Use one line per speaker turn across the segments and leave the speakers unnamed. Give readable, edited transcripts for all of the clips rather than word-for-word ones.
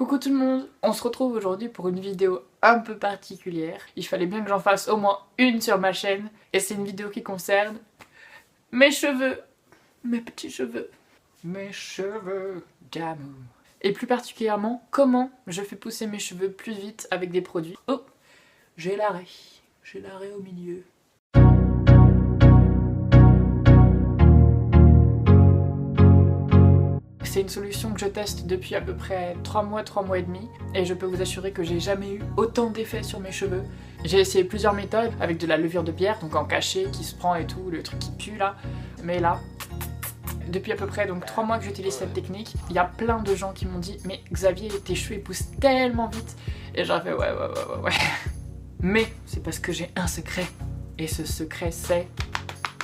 Coucou tout le monde, on se retrouve aujourd'hui pour une vidéo un peu particulière. Il fallait bien que j'en fasse au moins une sur ma chaîne et c'est une vidéo qui concerne mes cheveux, mes petits cheveux, mes cheveux d'amour. Et plus particulièrement, comment je fais pousser mes cheveux plus vite avec des produits. Oh, j'ai l'arrêt au milieu. C'est une solution que je teste depuis à peu près 3 mois et demi et je peux vous assurer que j'ai jamais eu autant d'effets sur mes cheveux. J'ai essayé plusieurs méthodes avec de la levure de pierre, donc en cachet qui se prend et tout, le truc qui pue là. Mais là, depuis à peu près 3 mois que j'utilise cette technique, il y a plein de gens qui m'ont dit « Mais Xavier, tes cheveux ils poussent tellement vite !» Et j'aurais fait « Ouais. » Mais c'est parce que j'ai un secret. Et ce secret c'est...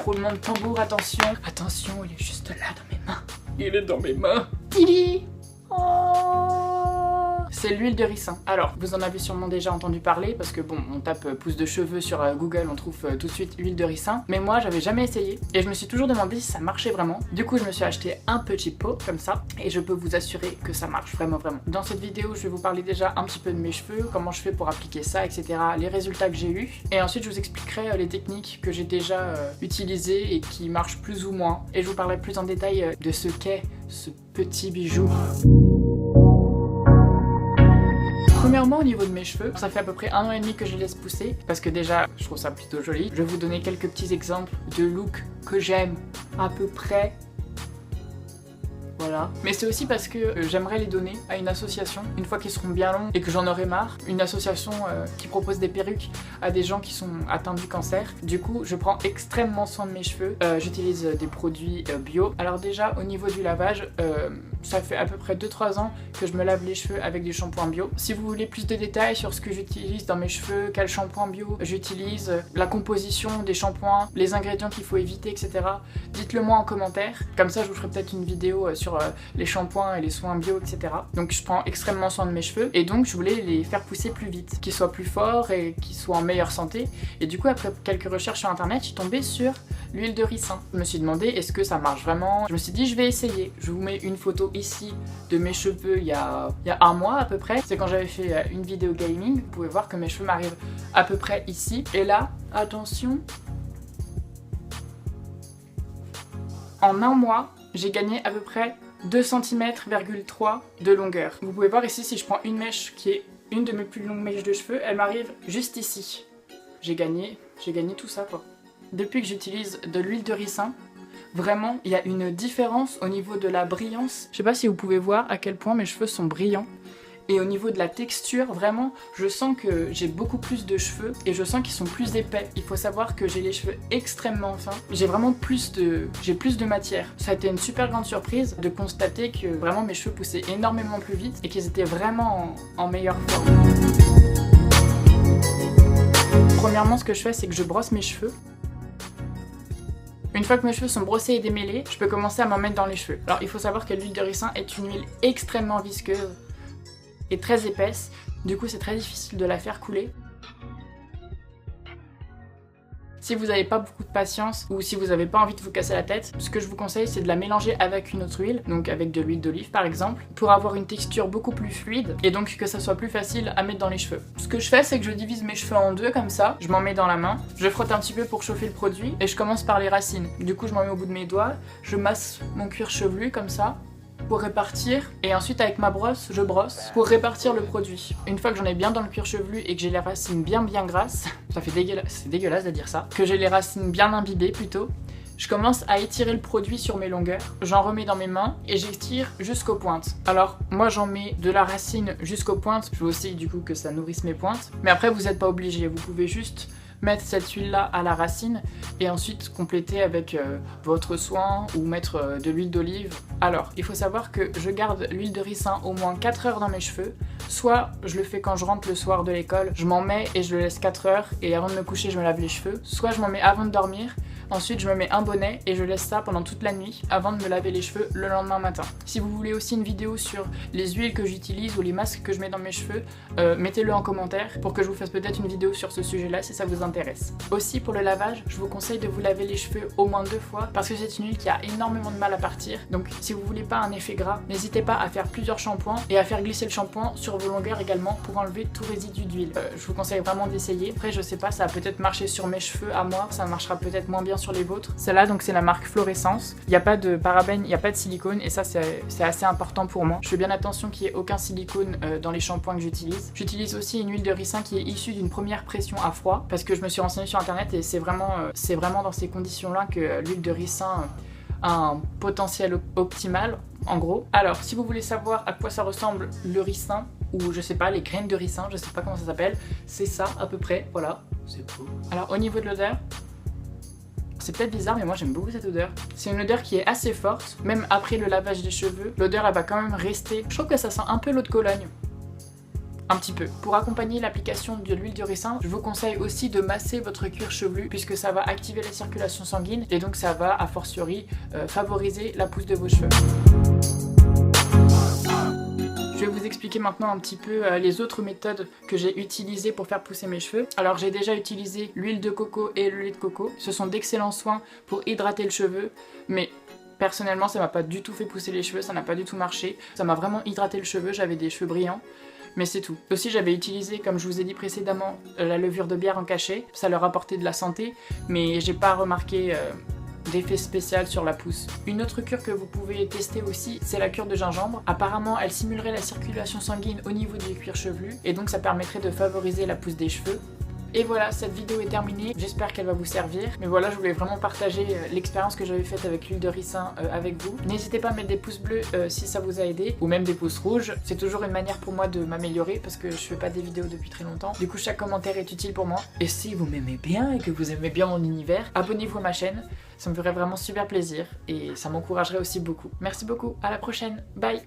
Roulement de tambour, attention. Attention, il est juste là dans mes mains. Il est dans mes mains. Tili. Oh, c'est l'huile de ricin. Alors, vous en avez sûrement déjà entendu parler parce que bon, on tape pousse de cheveux sur Google, on trouve tout de suite huile de ricin. Mais moi, j'avais jamais essayé et je me suis toujours demandé si ça marchait vraiment. Du coup, je me suis acheté un petit pot comme ça et je peux vous assurer que ça marche vraiment. Dans cette vidéo, je vais vous parler déjà un petit peu de mes cheveux, comment je fais pour appliquer ça, etc. Les résultats que j'ai eus. Et ensuite, je vous expliquerai les techniques que j'ai déjà utilisées et qui marchent plus ou moins. Et je vous parlerai plus en détail de ce qu'est ce petit bijou. Premièrement, au niveau de mes cheveux, ça fait à peu près 1 an et demi que je les laisse pousser parce que déjà, je trouve ça plutôt joli. Je vais vous donner quelques petits exemples de looks que j'aime à peu près. Voilà. Mais c'est aussi parce que j'aimerais les donner à une association une fois qu'ils seront bien longs et que j'en aurai marre. Une association qui propose des perruques à des gens qui sont atteints du cancer. Du coup, je prends extrêmement soin de mes cheveux. J'utilise des produits bio. Alors déjà, au niveau du lavage, ça fait à peu près 2-3 ans que je me lave les cheveux avec des shampoings bio. Si vous voulez plus de détails sur ce que j'utilise dans mes cheveux, quel shampoing bio j'utilise, la composition des shampoings, les ingrédients qu'il faut éviter, etc. dites-le moi en commentaire. Comme ça, je vous ferai peut-être une vidéo sur les shampoings et les soins bio, etc. Donc je prends extrêmement soin de mes cheveux et donc je voulais les faire pousser plus vite, qu'ils soient plus forts et qu'ils soient en meilleure santé. Et du coup, après quelques recherches sur internet, je suis tombée sur l'huile de ricin. Je me suis demandé est-ce que ça marche vraiment. Je me suis dit je vais essayer. Je vous mets une photo ici de mes cheveux il y a 1 mois à peu près. C'est quand j'avais fait une vidéo gaming. Vous pouvez voir que mes cheveux m'arrivent à peu près ici. Et là, attention, en 1 mois, j'ai gagné à peu près 2,3 cm de longueur. Vous pouvez voir ici, si je prends une mèche qui est une de mes plus longues mèches de cheveux, elle m'arrive juste ici. J'ai gagné tout ça quoi. Depuis que j'utilise de l'huile de ricin, vraiment, il y a une différence au niveau de la brillance. Je sais pas si vous pouvez voir à quel point mes cheveux sont brillants. Et au niveau de la texture, vraiment, je sens que j'ai beaucoup plus de cheveux et je sens qu'ils sont plus épais. Il faut savoir que j'ai les cheveux extrêmement fins. J'ai vraiment plus de matière. Ça a été une super grande surprise de constater que vraiment mes cheveux poussaient énormément plus vite et qu'ils étaient vraiment en meilleure forme. Premièrement, ce que je fais, c'est que je brosse mes cheveux. Une fois que mes cheveux sont brossés et démêlés, je peux commencer à m'en mettre dans les cheveux. Alors il faut savoir que l'huile de ricin est une huile extrêmement visqueuse et très épaisse, du coup c'est très difficile de la faire couler. Si vous n'avez pas beaucoup de patience ou si vous n'avez pas envie de vous casser la tête, ce que je vous conseille c'est de la mélanger avec une autre huile, donc avec de l'huile d'olive par exemple, pour avoir une texture beaucoup plus fluide et donc que ça soit plus facile à mettre dans les cheveux. Ce que je fais c'est que je divise mes cheveux en deux comme ça, je m'en mets dans la main, je frotte un petit peu pour chauffer le produit et je commence par les racines. Du coup je m'en mets au bout de mes doigts, je masse mon cuir chevelu comme ça, pour répartir, et ensuite avec ma brosse, je brosse pour répartir le produit. Une fois que j'en ai bien dans le cuir chevelu et que j'ai les racines bien grasses, ça fait dégueulasse, c'est dégueulasse de dire ça, que j'ai les racines bien imbibées plutôt, je commence à étirer le produit sur mes longueurs, j'en remets dans mes mains et j'étire jusqu'aux pointes. Alors moi j'en mets de la racine jusqu'aux pointes, je veux aussi du coup que ça nourrisse mes pointes, mais après vous n'êtes pas obligé, vous pouvez juste mettre cette huile là à la racine et ensuite compléter avec votre soin ou mettre de l'huile d'olive. Alors il faut savoir que je garde l'huile de ricin au moins 4 heures dans mes cheveux, soit je le fais quand je rentre le soir de l'école, je m'en mets et je le laisse 4 heures et avant de me coucher je me lave les cheveux, soit je m'en mets avant de dormir. Ensuite je me mets un bonnet et je laisse ça pendant toute la nuit avant de me laver les cheveux le lendemain matin. Si vous voulez aussi une vidéo sur les huiles que j'utilise ou les masques que je mets dans mes cheveux, mettez-le en commentaire pour que je vous fasse peut-être une vidéo sur ce sujet là si ça vous intéresse. Aussi pour le lavage, je vous conseille de vous laver les cheveux au moins 2 fois parce que c'est une huile qui a énormément de mal à partir. Donc si vous voulez pas un effet gras, n'hésitez pas à faire plusieurs shampoings et à faire glisser le shampoing sur vos longueurs également pour enlever tout résidu d'huile. Je vous conseille vraiment d'essayer. Après je sais pas, ça a peut-être marché sur mes cheveux à moi, ça marchera peut-être moins bien sur les vôtres. Celle-là donc c'est la marque Florescence. Il n'y a pas de parabènes, il n'y a pas de silicone et ça c'est assez important pour moi. Je fais bien attention qu'il n'y ait aucun silicone dans les shampoings que j'utilise. J'utilise aussi une huile de ricin qui est issue d'une première pression à froid parce que je me suis renseignée sur internet et c'est vraiment dans ces conditions-là que l'huile de ricin a un potentiel optimal en gros. Alors si vous voulez savoir à quoi ça ressemble le ricin ou je sais pas les graines de ricin, je sais pas comment ça s'appelle, c'est ça à peu près, voilà, c'est beau. Alors au niveau de l'odeur, c'est peut-être bizarre mais moi j'aime beaucoup cette odeur. C'est une odeur qui est assez forte, même après le lavage des cheveux, l'odeur elle va quand même rester. Je trouve que ça sent un peu l'eau de Cologne. Un petit peu. Pour accompagner l'application de l'huile de ricin, je vous conseille aussi de masser votre cuir chevelu puisque ça va activer la circulation sanguine et donc ça va a fortiori favoriser la pousse de vos cheveux. Je vais vous expliquer maintenant un petit peu les autres méthodes que j'ai utilisées pour faire pousser mes cheveux. Alors j'ai déjà utilisé l'huile de coco et le lait de coco. Ce sont d'excellents soins pour hydrater le cheveu, mais personnellement ça m'a pas du tout fait pousser les cheveux, ça n'a pas du tout marché. Ça m'a vraiment hydraté le cheveu, j'avais des cheveux brillants. Mais c'est tout. Aussi j'avais utilisé, comme je vous ai dit précédemment, la levure de bière en cachet. Ça leur apportait de la santé, mais j'ai pas remarqué d'effet spécial sur la pousse. Une autre cure que vous pouvez tester aussi, c'est la cure de gingembre. Apparemment, elle simulerait la circulation sanguine au niveau du cuir chevelu, et donc ça permettrait de favoriser la pousse des cheveux. Et voilà, cette vidéo est terminée, j'espère qu'elle va vous servir. Mais voilà, je voulais vraiment partager l'expérience que j'avais faite avec l'huile de ricin avec vous. N'hésitez pas à mettre des pouces bleus si ça vous a aidé, ou même des pouces rouges. C'est toujours une manière pour moi de m'améliorer parce que je fais pas des vidéos depuis très longtemps. Du coup, chaque commentaire est utile pour moi. Et si vous m'aimez bien et que vous aimez bien mon univers, abonnez-vous à ma chaîne. Ça me ferait vraiment super plaisir et ça m'encouragerait aussi beaucoup. Merci beaucoup, à la prochaine, bye!